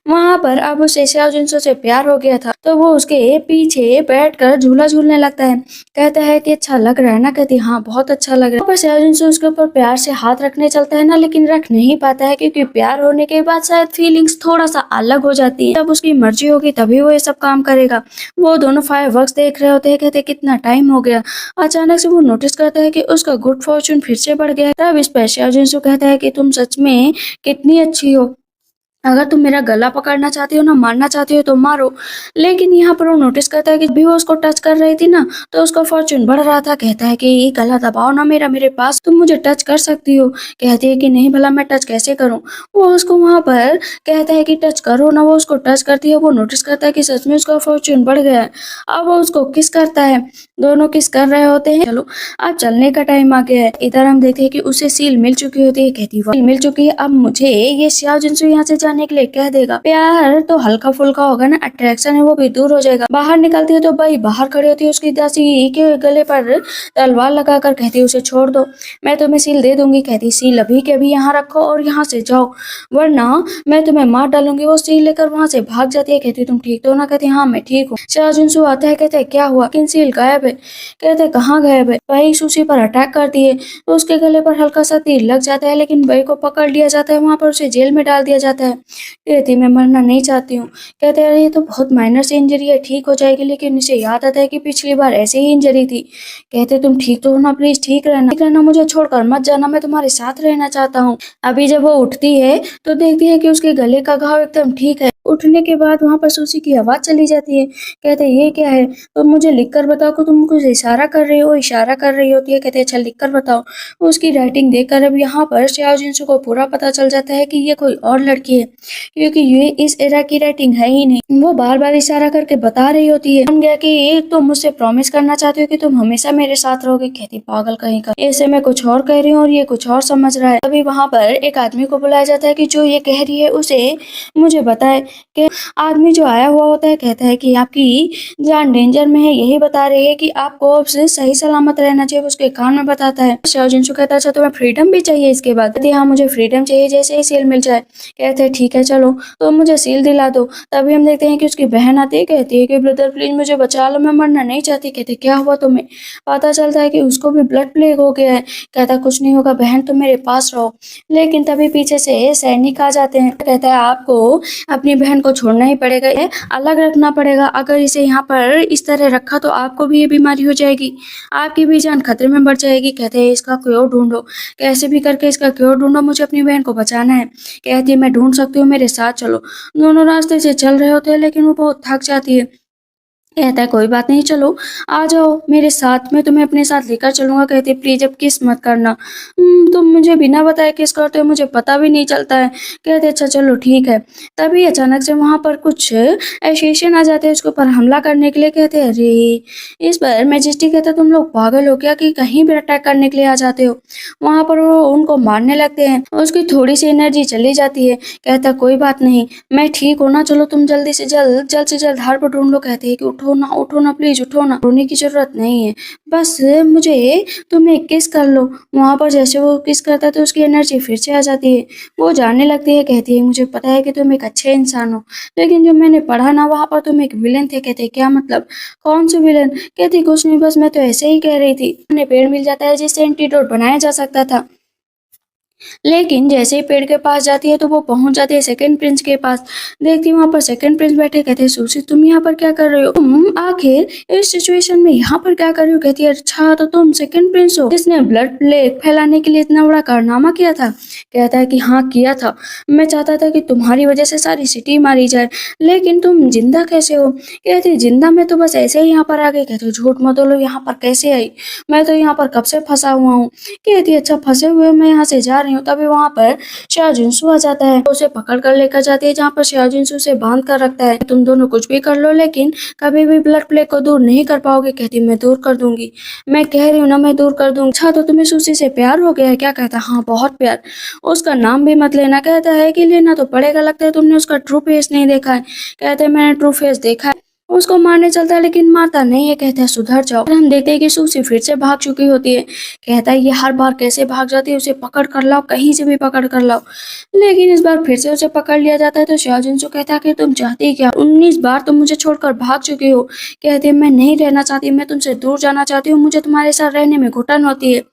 वहां पर अब उसे शाओ जिनसू से प्यार हो गया था, तो वो उसके पीछे बैठकर झूला झूलने लगता है। कहता है कि अच्छा लग रहा है ना। कहती हाँ बहुत अच्छा लग रहा है। पर शाओ जिनसू उसके ऊपर प्यार से हाथ रखने चलता है ना, लेकिन रख नहीं पाता है, क्योंकि प्यार होने के बाद शायद फीलिंग्स थोड़ा सा अलग हो जाती है। जब उसकी मर्जी होगी तभी वो ये सब काम करेगा। वो दोनों फायरवर्क्स देख रहे होते हैं। कहते कितना टाइम हो गया। अचानक से वो नोटिस करता है कि उसका गुड फॉर्चून फिर से बढ़ गया है। तब इस पर शाओ जिनसू कहता है कि तुम सच में कितनी अच्छी हो, अगर तुम मेरा गला पकड़ना चाहती हो ना, मारना चाहती हो तो मारो। लेकिन यहाँ पर वो नोटिस करता है कि भी वो उसको टच कर रही थी ना, तो उसका फॉर्चून बढ़ रहा था। कहता है कि ये गला दबाओ ना मेरा, मेरे पास तुम मुझे टच कर सकती हो। कहती है कि नहीं, भला मैं टच कैसे करूं। वो उसको वहां पर कहता है कि टच करो ना। वो उसको टच करती है। वो नोटिस करता है कि सच में उसका फॉर्चून बढ़ गया है। अब वो उसको किस करता है, दोनों किस कर रहे होते हैं। चलो अब चलने का टाइम आ गया है। इधर हम देखते हैं कि उसे सील मिल चुकी होती है। कहती है मिल चुकी है, अब मुझे ये शाओ जिनसू यहाँ से जाने जाने के लिए कह देगा। प्यार तो हल्का फुल्का होगा ना, अट्रैक्शन है वो भी दूर हो जाएगा। बाहर निकलती है तो भाई बाहर खड़ी होती है उसकी दासी के गले पर तलवार लगाकर कहती है उसे छोड़ दो, मैं तुम्हें सील दे दूंगी। कहती सील अभी के अभी यहाँ रखो और यहाँ से जाओ, वरना मैं तुम्हें मार डालूंगी। वो सील लेकर वहां से भाग जाती है। कहती तुम ठीक तो हो ना? कहती हाँ मैं ठीक हूँ। शाहजुनसु आता है, कहते क्या हुआ? लेकिन सील गायब है। कहते कहाँ गायब है? भाई सुशी पर अटैक करती है तो उसके गले पर हल्का सा तीर लग जाता है, लेकिन भाई को पकड़ लिया जाता है, वहां पर उसे जेल में डाल दिया जाता है। कहती मैं मरना नहीं चाहती हूँ। कहते अरे ये तो बहुत माइनर सी इंजरी है, ठीक हो जाएगी। लेकिन इसे याद आता है कि पिछली बार ऐसे ही इंजरी थी। कहते तुम ठीक तो हो ना? प्लीज ठीक रहना, मुझे छोड़कर मत जाना, मैं तुम्हारे साथ रहना चाहता हूँ। अभी जब वो उठती है तो देखती है कि उसके गले का घाव एकदम ठीक है। उठने के बाद वहां पर सुशी की आवाज चली जाती है। कहते ये क्या है? तो मुझे लिखकर बताओ कि तुम कुछ इशारा कर रही हो। इशारा कर रही होती है। कहते अच्छा लिखकर बताओ। उसकी राइटिंग देखकर अब यहाँ पर श्याओ जिनसू को पूरा पता चल जाता है कि ये कोई और लड़की है, क्योंकि ये इस एरा की राइटिंग है ही नहीं। वो बार बार इशारा करके बता रही होती है। बन गया कि एक तो मुझसे प्रॉमिस करना चाहती हो कि तुम हमेशा मेरे साथ रहोगे। कहती पागल कहीं का, ऐसे मैं कुछ और कह रही हूँ और ये कुछ और समझ रहा है। तभी वहां पर एक आदमी को बुलाया जाता है कि जो ये कह रही है उसे मुझे बताए। कि आदमी जो आया हुआ होता है कहता है कि आपकी जान डेंजर में है, यही बता रही है कि आपको अब से सही सलामत रहना चाहिए। उसके कान में बताता है। शाओजिनसु कहता है अच्छा तुम्हें फ्रीडम भी चाहिए इसके बाद? कहती हाँ मुझे फ्रीडम चाहिए, जैसे ही सील मिल जाए। कहते हैं ठीक है चलो तो मुझे सील दिला दो। तभी हम देखते हैं कि उसकी बहन आती है। कहती है कि ब्रदर प्लीज मुझे बचा लो, मैं मरना नहीं चाहती। कहते क्या हुआ तुम्हें? पता चलता है कि उसको भी ब्लड प्लेग हो गया है। कहता कुछ नहीं होगा बहन, तुम मेरे पास रहो। लेकिन तभी पीछे से सैनिक आ जाते हैं। कहता है आपको अपनी बहन को छोड़ना ही पड़ेगा, ये अलग रखना पड़ेगा। अगर इसे यहाँ पर इस तरह रखा तो आपको भी ये बीमारी हो जाएगी, आपकी भी जान खतरे में बढ़ जाएगी। कहते हैं इसका क्योर ढूंढो, कैसे भी करके इसका क्योर ढूंढो, मुझे अपनी बहन को बचाना है। कहती है मैं ढूंढ सकती हूँ, मेरे साथ चलो। दोनों रास्ते से चल रहे होते हैं लेकिन वो बहुत थक जाती है। कहता है कोई बात नहीं चलो आ जाओ मेरे साथ, मैं तुम्हें अपने साथ लेकर चलूंगा। कहती है प्लीज अब किस मत करना। तुम मुझे बिना बताए किस करते हो, मुझे पता भी नहीं चलता है। कहते अच्छा चलो ठीक है। तभी अचानक से वहां पर कुछ एशियन आ जाते हैं उसके ऊपर हमला करने के लिए। कहते हैं अरे इस पर मैजेस्टी कहता है तुम लोग पागल हो क्या कि कहीं भी अटैक करने के लिए आ जाते हो। वहां पर वो उनको मारने लगते हैं, उसकी थोड़ी सी एनर्जी चली जाती है। कहता कोई बात नहीं मैं ठीक हूँ ना, चलो तुम जल्दी से जल्द से जल्द हार पर ढूंढ लो। कहते हैं कि उठो ना प्लीज उठो ना, रोने की जरूरत नहीं है, बस मुझे तुम एक किस कर लो। वहां पर जैसे वो किस करता है तो उसकी एनर्जी फिर से आ जाती है, वो जानने लगती है। कहती है मुझे पता है कि तुम एक अच्छे इंसान हो, लेकिन जो मैंने पढ़ा ना वहां पर तुम एक विलन थे। कहते क्या मतलब, कौन से विलन? कहती कुछ नहीं बस मैं तो ऐसे ही कह रही थी। उन्हें पेड़ मिल जाता है जिससे एंटीडोट बनाया जा सकता था, लेकिन जैसे ही पेड़ के पास जाती है तो वो पहुंच जाती है सेकंड प्रिंस के पास। देखती है वहां पर सेकंड प्रिंस बैठे। कहते हैं सुशी तुम यहाँ पर क्या कर रहे हो? तुम आखिर इस सिचुएशन में यहाँ पर क्या कर रही हो? कहती है अच्छा तो तुम सेकंड प्रिंस हो जिसने ब्लड प्लेग फैलाने के लिए इतना बड़ा कारनामा किया था। कहता है कि हाँ किया था, मैं चाहता था कि तुम्हारी वजह से सारी सिटी मारी जाए, लेकिन तुम जिंदा कैसे हो? कहती है जिंदा मैं तो बस ऐसे ही यहाँ पर आ गई। कहते झूठ मत बोलो, यहाँ पर कैसे आई? मैं तो यहाँ पर कब से फंसा हुआ हूँ। कहती अच्छा फंसे हुए मैं यहाँ से जा रही हूँ। तभी वहां पर शाओजिनसु आ जाता है, उसे पकड़ कर लेकर जाती है जहाँ पर शाओजिनसु उसे बांध कर रखता है। तुम दोनों कुछ भी कर लो लेकिन कभी भी ब्लड प्लेग को दूर नहीं कर पाओगे। कहती मैं दूर कर दूंगी, मैं कह रही हूँ ना मैं दूर कर दूंगी। अच्छा तो तुम्हें सुशी से प्यार हो गया है क्या? कहता हाँ बहुत प्यार, उसका नाम भी मत लेना। कहता है कि लेना तो पड़ेगा, लगता है तुमने उसका ट्रू फेस नहीं देखा है। कहते हैं मैंने ट्रू फेस देखा है। उसको मारने चलता है लेकिन मारता नहीं है। कहता है सुधर जाओ। फिर हम देखते हैं कि सुशी फिर से भाग चुकी होती है। कहता है ये हर बार कैसे भाग जाती है, उसे पकड़ कर लाओ, कहीं से भी पकड़ कर लाओ। लेकिन इस बार फिर से उसे पकड़ लिया जाता है। तो शाओजिनसु कहता है कि तुम चाहती क्या? 19 बार तुम मुझे छोड़कर भाग चुकी हो। कहती है मैं नहीं रहना चाहती, मैं तुमसे दूर जाना चाहती हूँ, मुझे तुम्हारे साथ रहने में घुटन होती है,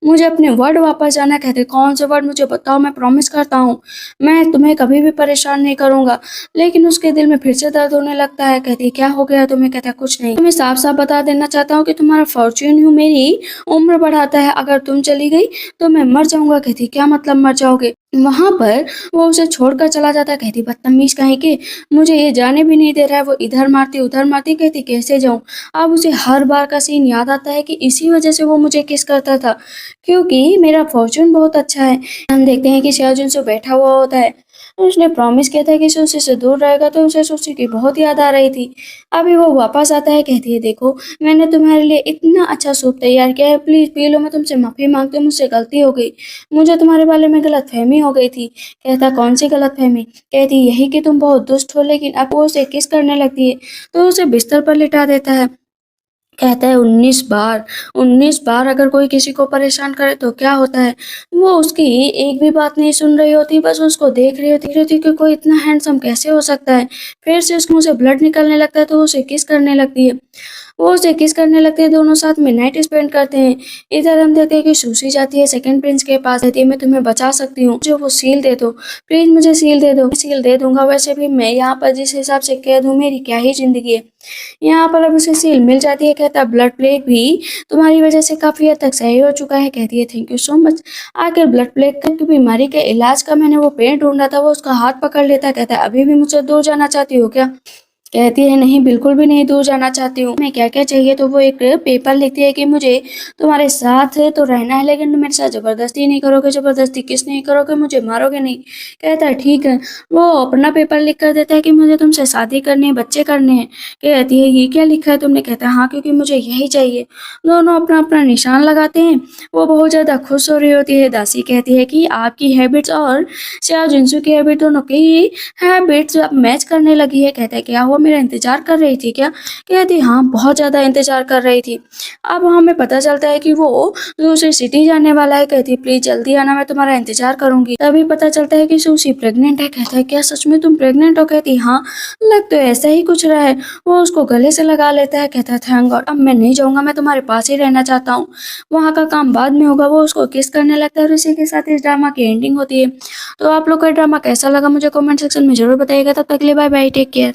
मुझे अपने वर्ड वापस जाना। कहते कौन से वर्ड मुझे बताओ, मैं प्रॉमिस करता हूँ मैं तुम्हें कभी भी परेशान नहीं करूंगा। लेकिन उसके दिल में फिर से दर्द होने लगता है। कहती क्या हो गया तुम्हें? कहता कुछ नहीं, तुम्हें साफ साफ बता देना चाहता हूँ कि तुम्हारा फॉर्च्यून ही मेरी उम्र बढ़ाता है, अगर तुम चली गई तो मैं मर जाऊंगा। कहती क्या मतलब मर जाओगे? वहां पर वो उसे छोड़कर चला जाता है। कहती बदतमीज कहीं के, मुझे ये जाने भी नहीं दे रहा है, वो इधर मारती उधर मारती। कहती कैसे जाऊं? अब उसे हर बार का सीन याद आता है कि इसी वजह से वो मुझे किस करता था, क्योंकि मेरा फॉर्चून बहुत अच्छा है। हम देखते हैं कि शाओजुन बैठा हुआ होता है। उसने प्रॉमिस किया था कि सुशी से दूर रहेगा, तो उसे सुशी की बहुत याद आ रही थी। अभी वो वापस आता है, कहती है देखो मैंने तुम्हारे लिए इतना अच्छा सूप तैयार किया है, प्लीज पी लो, मैं तुमसे माफी मांगती हूँ, मुझसे गलती हो गई, मुझे तुम्हारे बारे में गलतफहमी हो गई थी। कहता कौन सी गलतफहमी? कहती यही कि तुम बहुत दुष्ट हो, लेकिन अब वो उसे किस करने लगती है तो उसे बिस्तर पर लिटा देता है। कहता है 19 बार, 19 बार अगर कोई किसी को परेशान करे तो क्या होता है। वो उसकी एक भी बात नहीं सुन रही होती, बस उसको देख रही होती कि कोई इतना हैंडसम कैसे हो सकता है। फिर से उसके मुंह से ब्लड निकलने लगता है तो वो उसे किस करने लगती है। वो उसे किस करने लगते हैं, दोनों साथ में नाइट स्पेंड करते हैं। इधर हम देखते हैं कि सुशी जाती है सेकंड प्रिंस के पास, कहती है मैं तुम्हें बचा सकती हूँ, जो वो सील दे दो, प्लीज मुझे सील दे दो। मैं सील दे दूंगा, वैसे भी मैं यहाँ पर जिस हिसाब से कैद हूँ, मेरी क्या ही जिंदगी है। यहाँ पर अब उसे सील मिल जाती है। कहता ब्लड प्लेग भी तुम्हारी वजह से काफी हद तक सही हो चुका है। कहती है थैंक यू सो मच। आखिर ब्लड प्लेग की बीमारी के इलाज का मैंने वो पेड़ ढूंढा था, वो उसका हाथ पकड़ लेता है। कहता है अभी भी मुझसे दूर जाना चाहती हो क्या? कहती है नहीं, बिल्कुल भी नहीं दूर जाना चाहती हूँ, मैं क्या क्या चाहिए। तो वो एक पेपर लिखती है कि मुझे तुम्हारे साथ तो रहना है, लेकिन तुम मेरे साथ जबरदस्ती नहीं करोगे। जबरदस्ती किस नहीं करोगे, मुझे मारोगे नहीं। कहता है ठीक है। वो अपना पेपर लिख कर देता है कि मुझे तुमसे शादी करनी है, बच्चे करने हैं। कहती है ये क्या लिखा है तुमने? कहता है हाँ, क्योंकि मुझे यही चाहिए। दोनों अपना अपना निशान लगाते हैं। वो बहुत ज्यादा खुश हो रही होती है। दासी कहती है कि आपकी हैबिट्स और श्याओ जिनसू की हैबिट दोनों की हैबिट्स अब मैच करने लगी है। कहता है क्या वो मेरा इंतजार कर रही थी क्या? कहती हाँ, बहुत ज्यादा इंतजार कर रही थी। अब हमें पता चलता है कि वो दूसरी सिटी जाने वाला है। कहती प्लीज जल्दी आना, मैं तुम्हारा इंतजार करूंगी। तभी पता चलता है कि सुशी प्रेग्नेंट है। कहता है क्या सच में तुम प्रेग्नेंट हो? कहती हाँ, लग तो ऐसा ही कुछ रहा है। वो उसको गले से लगा लेता है। कहता है थैंक गॉड, अब मैं नहीं जाऊंगा, मैं तुम्हारे पास ही रहना चाहता हूँ, वहाँ का काम बाद में होगा। वो उसको किस करने लगता है और इसी के साथ इस ड्रामा की एंडिंग होती है। तो आप लोग का ड्रामा कैसा लगा मुझे कमेंट सेक्शन में जरूर बताइएगा। तब तक के लिए बाय बाय, टेक केयर।